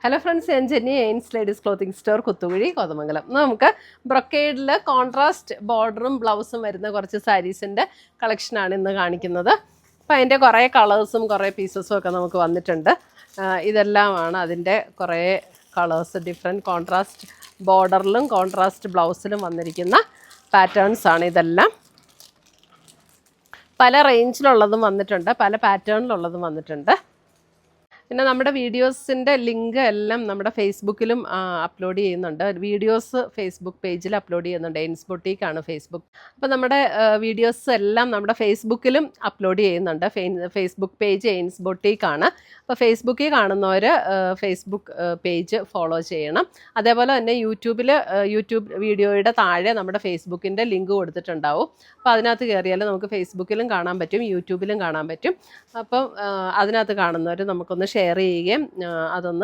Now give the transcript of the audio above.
Hello friends, ഞാൻ Jenny, എയിൻസ് ladies clothing store, Kuthukuzhy, Kothamangalam. നമുക്ക് ബ്രൊക്കേഡിൽ കോൺട്രാസ്റ്റ് ബോർഡറും ബ്ലൗസും വരുന്ന കുറച്ച് സാരീസിൻ്റെ കളക്ഷനാണ് ഇന്ന് കാണിക്കുന്നത്. അപ്പോൾ അതിൻ്റെ കുറേ കളേഴ്സും കുറേ പീസസും ഒക്കെ നമുക്ക് വന്നിട്ടുണ്ട്. ഇതെല്ലാമാണ് അതിൻ്റെ കുറേ കളേഴ്സ്, ഡിഫറെൻറ്റ് കോൺട്രാസ്റ്റ് ബോർഡറിലും കോൺട്രാസ്റ്റ് ബ്ലൗസിലും വന്നിരിക്കുന്ന പാറ്റേൺസാണ് ഇതെല്ലാം. പല റേഞ്ചിലുള്ളതും വന്നിട്ടുണ്ട്, പല പാറ്റേണിലുള്ളതും വന്നിട്ടുണ്ട്. പിന്നെ നമ്മുടെ വീഡിയോസിൻ്റെ ലിങ്ക് എല്ലാം നമ്മുടെ ഫേസ്ബുക്കിലും അപ്ലോഡ് ചെയ്യുന്നുണ്ട്. വീഡിയോസ് ഫേസ്ബുക്ക് പേജിൽ അപ്ലോഡ് ചെയ്യുന്നുണ്ട്. എയിൻസ് ബൊട്ടീക്കാണ് ഫേസ്ബുക്ക്. അപ്പോൾ നമ്മുടെ വീഡിയോസ് എല്ലാം നമ്മുടെ ഫേസ്ബുക്കിലും അപ്ലോഡ് ചെയ്യുന്നുണ്ട്. ഫേസ്ബുക്ക് പേജ് എയിൻസ് ബൊട്ടീക്കാണ്. അപ്പോൾ ഫേസ്ബുക്കിൽ കാണുന്നവർ ഫേസ്ബുക്ക് പേജ് ഫോളോ ചെയ്യണം. അതേപോലെ തന്നെ യൂട്യൂബ് വീഡിയോയുടെ താഴെ നമ്മുടെ ഫേസ്ബുക്കിൻ്റെ ലിങ്ക് കൊടുത്തിട്ടുണ്ടാവും. അപ്പോൾ അതിനകത്ത് കയറിയാൽ നമുക്ക് ഫേസ്ബുക്കിലും കാണാൻ പറ്റും, യൂട്യൂബിലും കാണാൻ പറ്റും. അപ്പം അതിനകത്ത് കാണുന്നവർ നമുക്കൊന്ന് ഷെയർ ചെയ്യുകയും അതൊന്ന്